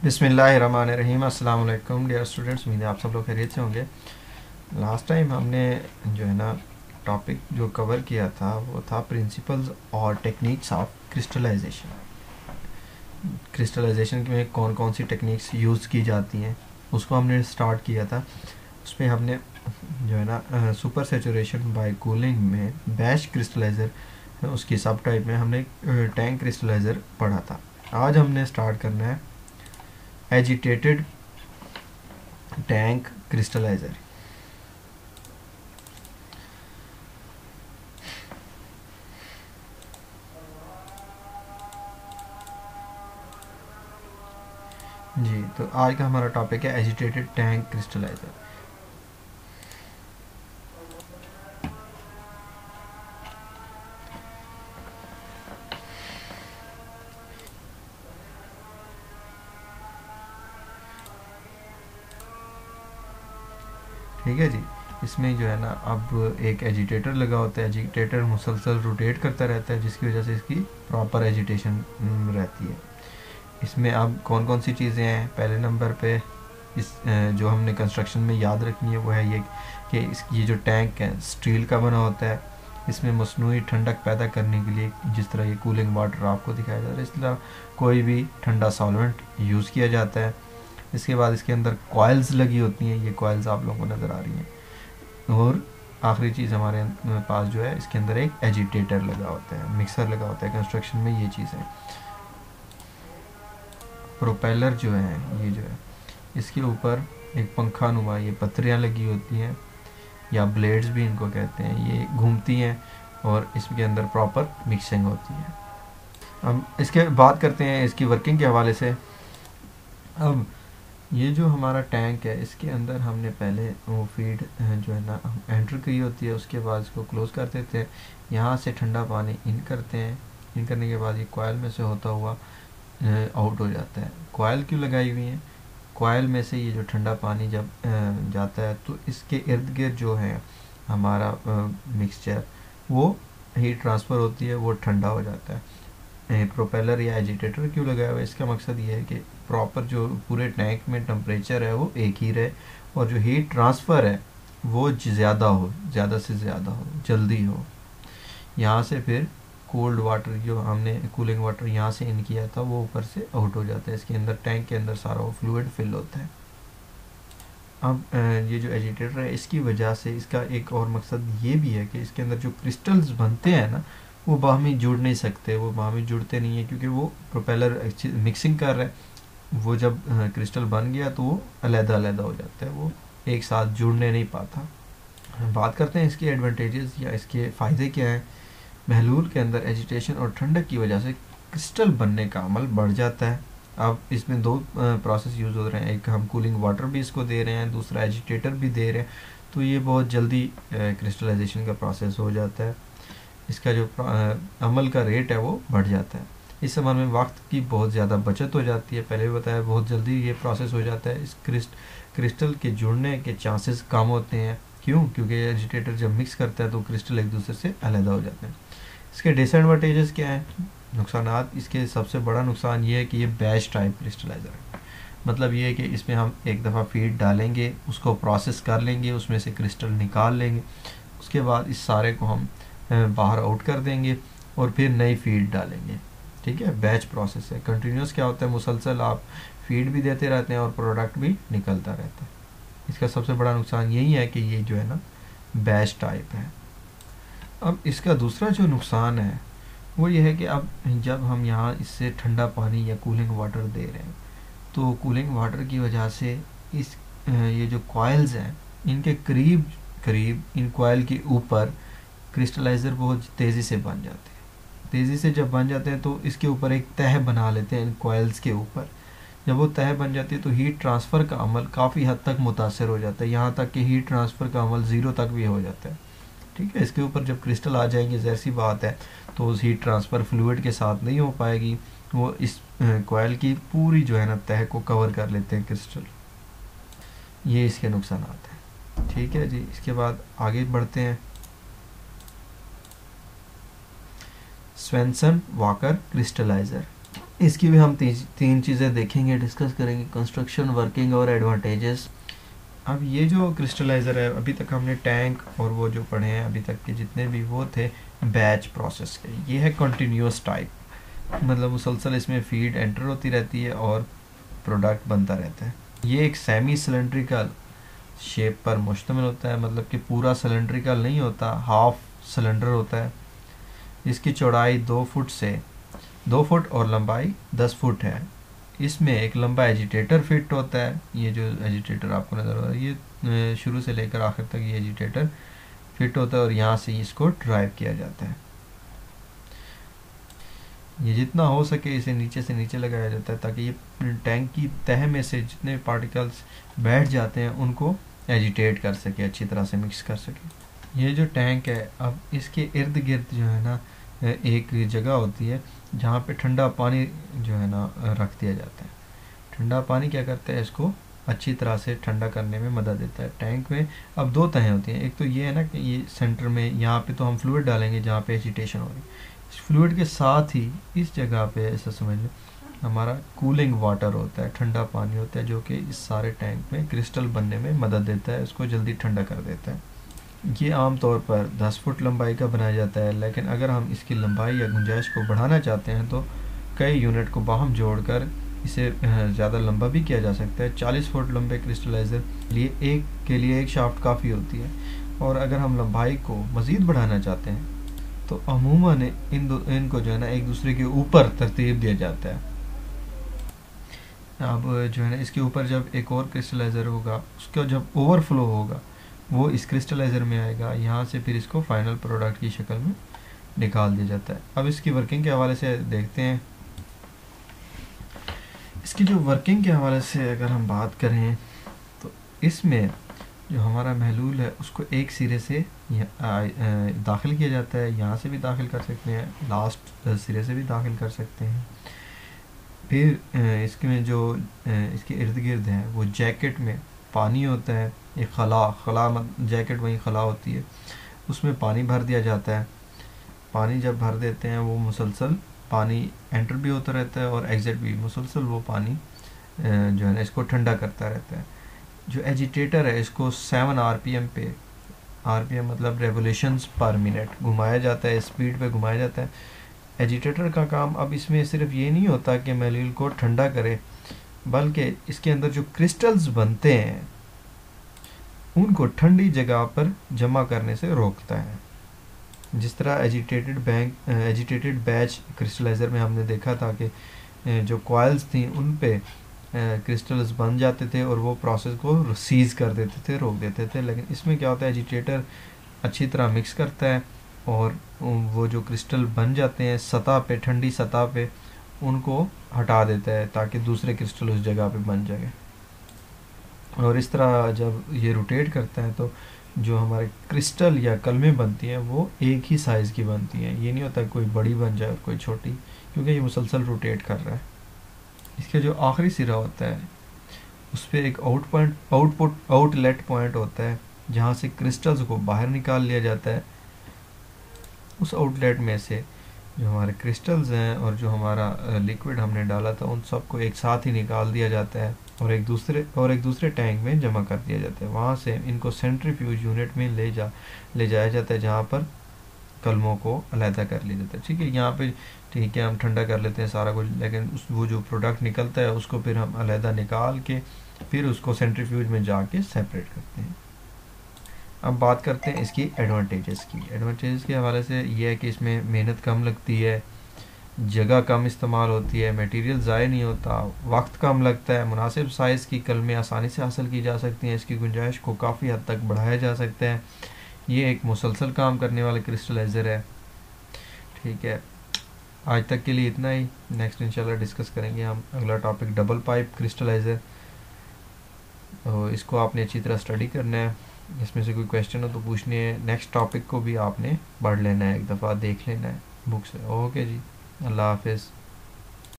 बिस्मिल्लाहिर्रहमानिर्रहीम। अस्सलाम वालेकुम डियर स्टूडेंट्स, उम्मीद है आप सब लोग खैरियत से होंगे। लास्ट टाइम हमने जो है ना टॉपिक जो कवर किया था वो था प्रिंसिपल्स और टेक्निक्स ऑफ क्रिस्टलाइजेशन। क्रिस्टलाइजेशन में कौन कौन सी टेक्निक्स यूज़ की जाती हैं उसको हमने स्टार्ट किया था। उसमें हमने जो है ना सुपर सेचुरेशन बाय कूलिंग में बैच क्रिस्टलाइज़र, उसकी सब टाइप में हमने टैंक क्रिस्टलाइज़र पढ़ा था। आज हमने स्टार्ट करना है एजिटेटेड टैंक क्रिस्टलाइज़र। जी, तो आज का हमारा टॉपिक है एजिटेटेड टैंक क्रिस्टलाइज़र। ठीक है जी। इसमें जो है ना अब एक एजिटेटर लगा होता है। एजिटेटर मुसलसल रोटेट करता रहता है जिसकी वजह से इसकी प्रॉपर एजिटेशन रहती है। इसमें अब कौन कौन सी चीज़ें हैं, पहले नंबर पे इस जो हमने कंस्ट्रक्शन में याद रखनी है वो है ये कि ये जो टैंक है स्टील का बना होता है। इसमें मसनूई ठंडक पैदा करने के लिए जिस तरह ये कूलिंग वाटर आपको दिखाया जा रहा है इस तरह कोई भी ठंडा सॉल्वेंट यूज़ किया जाता है। इसके बाद इसके अंदर कॉइल्स लगी होती हैं, ये कॉइल्स आप लोगों को नज़र आ रही हैं। और आखिरी चीज़ हमारे पास जो है इसके अंदर एक एजिटेटर लगा होता है, मिक्सर लगा होता है। कंस्ट्रक्शन में ये चीज़ है। प्रोपेलर जो है ये जो है इसके ऊपर एक पंखा नुमा ये पत्रियाँ लगी होती हैं या ब्लेड्स भी इनको कहते हैं, ये घूमती हैं और इसके अंदर प्रॉपर मिक्सिंग होती है। अब इसके बात करते हैं इसकी वर्किंग के हवाले से। अब ये जो हमारा टैंक है इसके अंदर हमने पहले वो फीड जो है ना एंटर की होती है, उसके बाद इसको क्लोज़ कर देते हैं। यहाँ से ठंडा पानी इन करते हैं, इन करने के बाद ये कॉइल में से होता हुआ आउट हो जाता है। कॉइल क्यों लगाई हुई है? कॉइल में से ये जो ठंडा पानी जब जाता है तो इसके इर्द गिर्द जो है हमारा मिक्सचर वो हीट ट्रांसफ़र होती है, वो ठंडा हो जाता है। प्रोपेलर या एजिटेटर क्यों लगाया हुआ है? इसका मकसद ये है कि प्रॉपर जो पूरे टैंक में टेम्परेचर है वो एक ही रहे और जो हीट ट्रांसफ़र है वो ज़्यादा हो, ज़्यादा से ज़्यादा हो, जल्दी हो। यहाँ से फिर कोल्ड वाटर जो हमने कूलिंग वाटर यहाँ से इन किया था वो ऊपर से आउट हो जाता है। इसके अंदर टैंक के अंदर सारा वो फ्लूइड फिल होता है। अब ये जो एजिटेटर है इसकी वजह से इसका एक और मकसद ये भी है कि इसके अंदर जो क्रिस्टल्स बनते हैं ना वो बाहमी जुड़ नहीं सकते, वो बाहमी जुड़ते नहीं है क्योंकि वो प्रोपेलर मिक्सिंग कर रहा है। वो जब क्रिस्टल बन गया तो वो अलग अलग हो जाता है, वो एक साथ जुड़ने नहीं पाता। बात करते हैं इसके एडवांटेजेस या इसके फ़ायदे क्या हैं। महलूल के अंदर एजिटेशन और ठंडक की वजह से क्रिस्टल बनने का अमल बढ़ जाता है। अब इसमें दो प्रोसेस यूज़ हो रहे हैं, एक हम कूलिंग वाटर भी इसको दे रहे हैं, दूसरा एजिटेटर भी दे रहे हैं, तो ये बहुत जल्दी क्रिस्टलाइजेशन का प्रोसेस हो जाता है। इसका जो अमल का रेट है वो बढ़ जाता है। इस अमल में वक्त की बहुत ज़्यादा बचत हो जाती है। पहले भी बताया बहुत जल्दी ये प्रोसेस हो जाता है। इस क्रिस्टल के जुड़ने के चांसेस कम होते हैं। क्यों? क्योंकि एजिटेटर जब मिक्स करता है तो क्रिस्टल एक दूसरे से अलग हो जाते हैं। इसके डिसएडवांटेजेस क्या हैं, नुकसानात? इसके सबसे बड़ा नुकसान ये है कि ये बैच टाइप क्रिस्टलाइज़र है। मतलब ये है कि इसमें हम एक दफ़ा फीड डालेंगे, उसको प्रोसेस कर लेंगे, उसमें से क्रिस्टल निकाल लेंगे, उसके बाद इस सारे को हम बाहर आउट कर देंगे और फिर नई फीड डालेंगे। ठीक है, बैच प्रोसेस है। कंटिन्यूस क्या होता है, मुसलसल आप फीड भी देते रहते हैं और प्रोडक्ट भी निकलता रहता है। इसका सबसे बड़ा नुकसान यही है कि ये जो है ना बैच टाइप है। अब इसका दूसरा जो नुकसान है वो ये है कि अब जब हम यहाँ इससे ठंडा पानी या कूलिंग वाटर दे रहे हैं तो कूलिंग वाटर की वजह से इस ये जो कॉइल्स हैं इनके करीब करीब इन कॉइल के ऊपर क्रिस्टलाइज़र बहुत तेज़ी से बन जाते हैं। तेज़ी से जब बन जाते हैं तो इसके ऊपर एक तह बना लेते हैं इन कॉइल्स के ऊपर। जब वो तह बन जाती है तो हीट ट्रांसफ़र का अमल काफ़ी हद तक मुतासर हो जाता है, यहाँ तक कि हीट ट्रांसफ़र का अमल ज़ीरो तक भी हो जाता है। ठीक है, इसके ऊपर जब क्रिस्टल आ जाएंगे ज़ाहिर सी बात है तो उस हीट ट्रांसफ़र फ्लूइड के साथ नहीं हो पाएगी, वो इस कॉइल की पूरी जो है ना तह को कवर कर लेते हैं क्रिस्टल। ये इसके नुकसान हैं। ठीक है जी, इसके बाद आगे बढ़ते हैं। स्वेंसन वॉकर क्रिस्टलाइज़र, इसकी भी हम तीन चीज़ें देखेंगे, डिस्कस करेंगे, कंस्ट्रक्शन, वर्किंग और एडवांटेजेस। अब ये जो क्रिस्टलाइज़र है, अभी तक हमने टैंक और वो जो पढ़े हैं अभी तक के जितने भी वो थे बैच प्रोसेस के, ये है कंटिन्यूस टाइप, मतलब मुसलसल इसमें फीड एंटर होती रहती है और प्रोडक्ट बनता रहता है। ये एक सेमी सिलेंड्रिकल शेप पर मुश्तमिल होता है, मतलब कि पूरा सिलेंड्रिकल नहीं होता, हाफ सिलेंडर होता है। इसकी चौड़ाई 2 फुट से 2 फुट और लंबाई 10 फुट है। इसमें एक लंबा एजिटेटर फिट होता है, ये जो एजिटेटर आपको नज़र आ रहा है ये शुरू से लेकर आखिर तक ये एजिटेटर फिट होता है और यहाँ से इसको ड्राइव किया जाता है। ये जितना हो सके इसे नीचे से नीचे लगाया जाता है ताकि ये टैंक की तह में से जितने पार्टिकल्स बैठ जाते हैं उनको एजिटेट कर सके, अच्छी तरह से मिक्स कर सके। ये जो टैंक है, अब इसके इर्द गिर्द जो है ना एक जगह होती है जहाँ पे ठंडा पानी जो है ना रख दिया जाता है। ठंडा पानी क्या करता है, इसको अच्छी तरह से ठंडा करने में मदद देता है। टैंक में अब 2 तहें होती हैं, एक तो ये है ना कि ये सेंटर में यहाँ पे तो हम फ्लूइड डालेंगे जहाँ पे एजिटेशन हो रही है, इस फ्लूइड के साथ ही इस जगह पे ऐसा समझ लो हमारा कूलिंग वाटर होता है, ठंडा पानी होता है जो कि इस सारे टैंक में क्रिस्टल बनने में मदद देता है, इसको जल्दी ठंडा कर देता है। ये आम तौर पर 10 फुट लंबाई का बनाया जाता है, लेकिन अगर हम इसकी लंबाई या गुंजाइश को बढ़ाना चाहते हैं तो कई यूनिट को बाहम जोड़कर इसे ज़्यादा लंबा भी किया जा सकता है। 40 फुट लंबे क्रिस्टलाइज़र के लिए एक शाफ्ट काफ़ी होती है, और अगर हम लंबाई को मज़ीद बढ़ाना चाहते हैं तो अमूमन इनको जो है ना एक दूसरे के ऊपर तरतीब दिया जाता है। अब जो है ना इसके ऊपर जब एक और क्रिस्टलाइज़र होगा उसका जब ओवरफ्लो होगा वो इस क्रिस्टलाइज़र में आएगा, यहाँ से फिर इसको फाइनल प्रोडक्ट की शक्ल में निकाल दिया जाता है। अब इसकी वर्किंग के हवाले से देखते हैं। इसकी जो वर्किंग के हवाले से अगर हम बात करें तो इसमें जो हमारा महलूल है उसको एक सिरे से दाखिल किया जाता है, यहाँ से भी दाखिल कर सकते हैं, लास्ट सिरे से भी दाखिल कर सकते हैं। फिर इसके जो इसके इर्द गिर्द है वो जैकेट में पानी होता है, एक खला जैकेट वही खला होती है, उसमें पानी भर दिया जाता है। पानी जब भर देते हैं वो मुसलसल पानी एंटर भी होता रहता है और एग्जिट भी, मुसलसल वो पानी जो है ना इसको ठंडा करता रहता है। जो एजिटेटर है इसको 7 आरपीएम पे, आरपीएम मतलब रेवोल्यूशंस पर मिनट घुमाया जाता है, स्पीड पे घुमाया जाता है। एजिटेटर का काम अब इसमें सिर्फ ये नहीं होता कि महलूल को ठंडा करे, बल्कि इसके अंदर जो क्रिस्टल्स बनते हैं उनको ठंडी जगह पर जमा करने से रोकता है। जिस तरह एजिटेटेड बैच क्रिस्टलाइज़र में हमने देखा था कि जो कॉइल्स थी उन पे क्रिस्टल्स बन जाते थे और वो प्रोसेस को सीज़ कर देते थे, रोक देते थे। लेकिन इसमें क्या होता है, एजिटेटर अच्छी तरह मिक्स करता है और वो जो क्रिस्टल बन जाते हैं सतह पे, ठंडी सतह पे, उनको हटा देता है ताकि दूसरे क्रिस्टल उस जगह पे बन जाए। और इस तरह जब ये रोटेट करता है तो जो हमारे क्रिस्टल या कलमें बनती हैं वो एक ही साइज़ की बनती हैं। ये नहीं होता कोई बड़ी बन जाए और कोई छोटी, क्योंकि ये मुसलसल रोटेट कर रहा है। इसके जो आखिरी सिरा होता है उस पर एक आउटलेट पॉइंट होता है जहाँ से क्रिस्टल्स को बाहर निकाल लिया जाता है। उस आउटलेट में से जो हमारे क्रिस्टल्स हैं और जो हमारा लिक्विड हमने डाला था उन सबको एक साथ ही निकाल दिया जाता है और एक दूसरे टैंक में जमा कर दिया जाता है। वहाँ से इनको सेंट्रीफ्यूज यूनिट में ले जाया जाता है जहाँ पर कलमों को अलहदा कर लिया जाता है। ठीक है, यहाँ पे ठीक है हम ठंडा कर लेते हैं सारा कुछ, लेकिन वो जो प्रोडक्ट निकलता है उसको फिर हम अलहदा निकाल के फिर उसको सेंट्रीफ्यूज में जाके सेपरेट करते हैं। अब बात करते हैं इसकी एडवांटेजेस की। एडवांटेजेस के हवाले से ये है कि इसमें मेहनत कम लगती है, जगह कम इस्तेमाल होती है, मटेरियल ज़ाय नहीं होता, वक्त कम लगता है, मुनासिब साइज़ की कलमें आसानी से हासिल की जा सकती हैं, इसकी गुंजाइश को काफ़ी हद तक बढ़ाया जा सकता है। ये एक मुसलसल काम करने वाला क्रिस्टलाइज़र है। ठीक है, आज तक के लिए इतना ही। नेक्स्ट इंशाल्लाह डिस्कस करेंगे हम अगला टॉपिक डबल पाइप क्रिस्टलाइज़र। तो इसको आपने अच्छी तरह स्टडी करना है, इसमें से कोई क्वेश्चन हो तो पूछने है। नेक्स्ट टॉपिक को भी आपने पढ़ लेना है, एक दफ़ा देख लेना है बुक से। ओके जी, अल्लाह हाफिज़।